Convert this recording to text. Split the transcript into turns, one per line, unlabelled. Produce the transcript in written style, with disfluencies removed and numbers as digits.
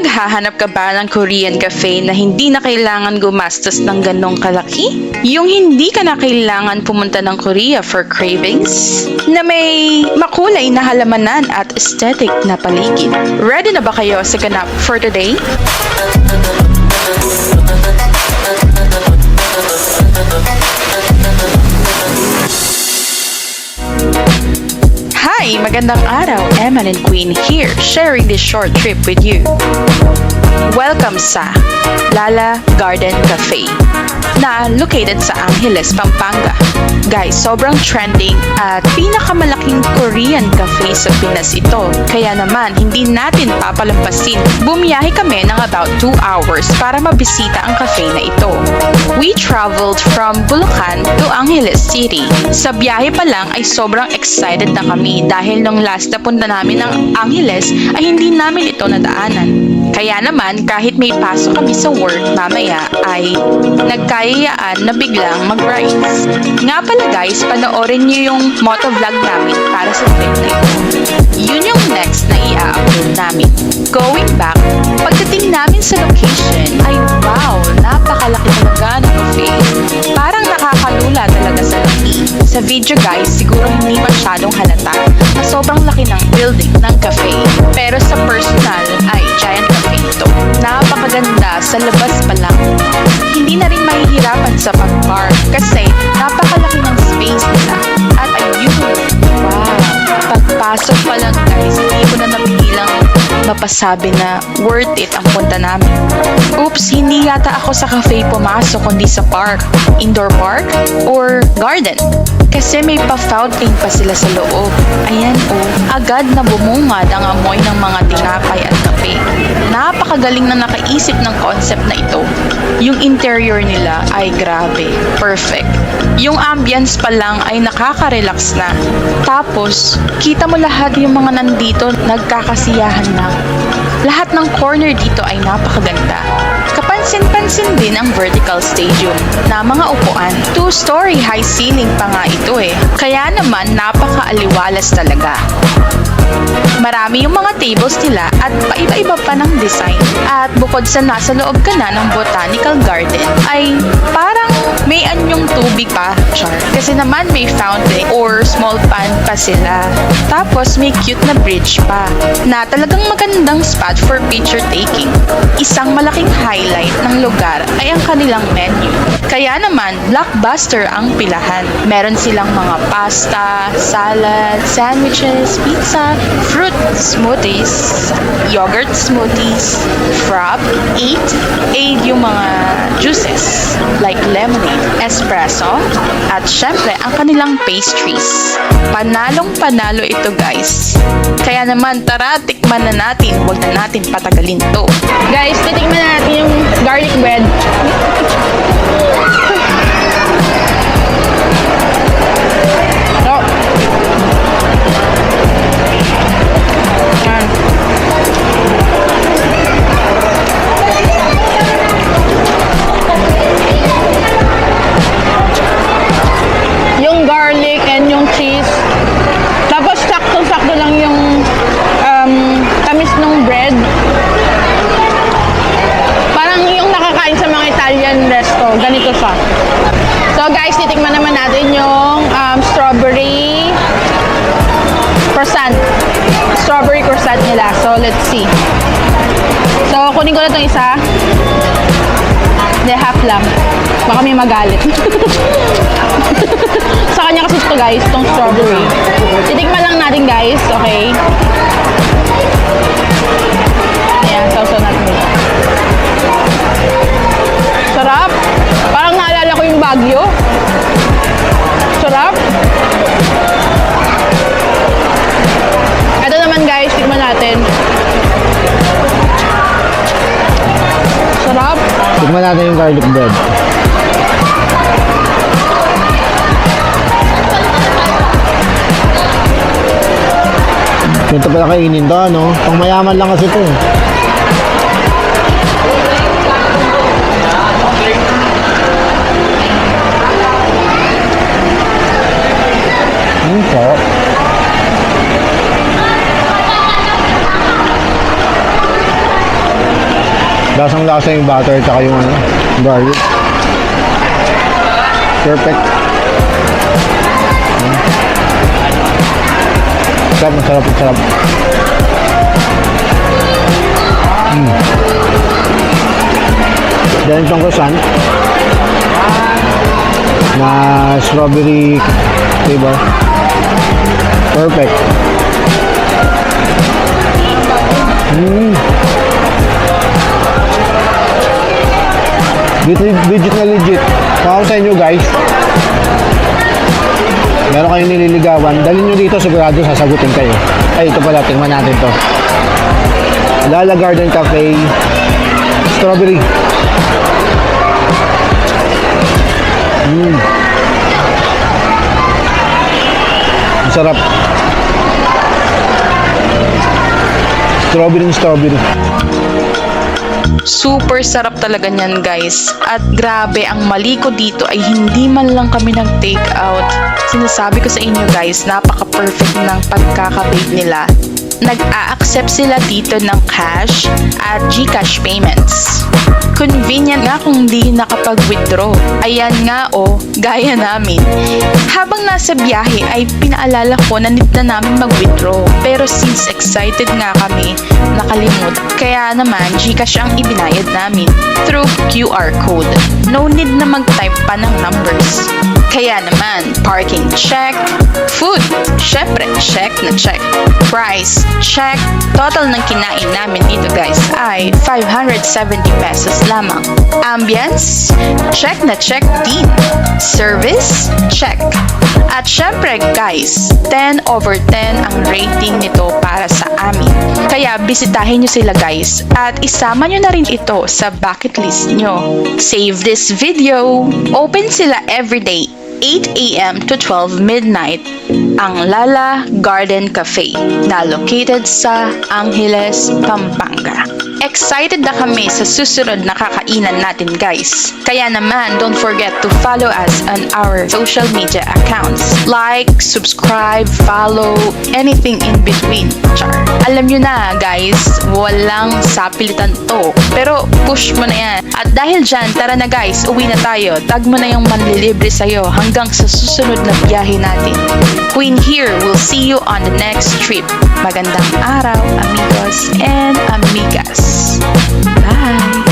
Naghahanap ka ba ng Korean cafe na hindi na kailangan gumastos ng ganong kalaki? Yung hindi ka na kailangan pumunta ng Korea for cravings? Na may makulay na halamanan at aesthetic na paligid. Ready na ba kayo sa ganap for today? Hi! Magandang araw! Eman and Queen here, sharing this short trip with you. Welcome sa Lala Garden Cafe na located sa Angeles, Pampanga. Guys, sobrang trending at pinakamalaking Korean cafe sa Pinas ito. Kaya naman, hindi natin papalampasin. Bumiyahe kami ng about 2 hours para mabisita ang cafe na ito. We traveled from Bulacan to Angeles City. Sa biyahe pa lang ay sobrang excited na kami dahil nung last na punta namin ng Angeles ay hindi namin ito nadaanan. Kaya naman, kahit may pasok kami sa work mamaya ay nagkayayaan na biglang mag-rides. Nga pala guys, panoorin nyo yung motovlog namin para sa trip na ito. Yun yung next na i-upload namin. Going back, pagdating namin sa location ay wow, napakalaki talaga ng cafe. Parang nakakalula talaga sa laki. Sa video guys, siguro hindi masyadong halata na sobrang laki ng building ng cafe. Pero sa personal ay giant cafe ito. Napakaganda sa labas pa lang. Hindi na rin mahihirapan sa pag-park kasi napakalaki ng space nila. At ayun, wow, pagpasok pa lang guys, hindi ko na napigilang mapasabi na worth it ang punta namin. Oops, hindi yata ako sa cafe pumasok kundi sa park. Indoor park or garden. Kasi may pa-fountain pa sila sa loob. Ayan agad na bumungad ang amoy ng mga tinapay at kape. Napakagaling na nakaisip ng concept na ito. Yung interior nila ay grabe, perfect. Yung ambience pa lang ay nakaka-relax na. Tapos, kita mo lahat yung mga nandito nagkakasiyahan na. Lahat ng corner dito ay napakaganda. Kapansin-pansin din ang vertical stadium na mga upuan. 2-story high ceiling pa nga ito Kaya naman napaka-aliwalas talaga. Marami yung mga tables nila at paiba-iba pa ng design. At bukod sa nasa loob ka na ng botanical garden, ay parang may anyong tubig pa, char. Kasi naman may fountain or small pond pa sila. Tapos may cute na bridge pa, na talagang magandang spot for picture taking. Isang malaking highlight ng lugar ay ang kanilang menu. Kaya naman, blockbuster ang pilahan. Meron silang mga pasta, salad, sandwiches, pizza, fruit smoothies, yogurt smoothies, frap, 8 yung mga juices like lemonade, espresso, at syempre ang kanilang pastries. Panalong panalo ito guys. Kaya naman tara, tikman na natin, huwag na natin patagalin to.
Guys, titikman na natin yung garlic bread. Yung garlic and yung cheese. Tapos saktong-sakto lang yung tamis ng bread. Parang yung nakakain sa mga Italian resto, ganito siya. So guys, titikman naman natin yung strawberry croissant. Strawberry croissant nila. So let's see. So kunin ko na itong isa. Hindi, half lang. Baka may magalit. Sa kanya kasi ito guys, itong strawberry. Titikman lang natin guys, okay? Ayan, sausaw natin dito. Sarap. Parang naalala ko yung Baguio. Sarap. Ito naman guys, tikman natin. Sarap.
Tikman natin yung garlic bread. Ito pala kainin to, no? Pang mayaman lang kasi ito. Sarap. Lasang lasa yung butter tsaka yung ano, garlic. Perfect. Sarap, masarap, masarap. Then itong croissant na strawberry flavor. Perfect. Legit na legit. Kung ako sa inyo guys, meron kayong nililigawan, dalhin nyo dito, sigurado sasagutin kayo. Ay, ito pala, tingnan natin to. Lala Garden Cafe Strawberry. Masarap. Strawberry.
Super sarap talaga niyan guys. At grabe, ang mali ko dito ay hindi man lang kami nag-take out. Sinasabi ko sa inyo guys, napaka-perfect ng pagkaka-bake nila. Nag-a-accept sila dito ng cash at GCash payments. Convenient nga kung di nakapag-withdraw. Ayan nga gaya namin. Habang nasa biyahe ay pinaalala ko na need na namin mag-withdraw. Pero since excited nga kami, nakalimut. Kaya naman GCash ang ibinayad namin through QR code. No need na mag-type pa ng numbers. Kaya naman, parking check, food, syempre check na check, price check, total ng kinain namin dito guys ay 570 pesos lamang. Ambience, check na check din. Service, check. At syempre guys, 10/10 ang rating nito para sa amin. Kaya bisitahin nyo sila guys at isama nyo na rin ito sa bucket list nyo. Save this video. Open sila everyday 8 a.m. to 12 midnight ang Lala Garden Cafe na located sa Angeles, Pampanga. Excited na kami sa susunod na kakainan natin guys. Kaya naman, don't forget to follow us on our social media accounts. Like, subscribe, follow, anything in between. Char. Alam nyo na guys, walang sapilitan to. Pero push mo na yan. At dahil dyan, tara na guys, uwi na tayo. Tag mo na yung manlilibre sa'yo hanggang sa susunod na biyahe natin. Queen here, we'll see you on the next trip. Magandang araw, amigos and amigas. Bye!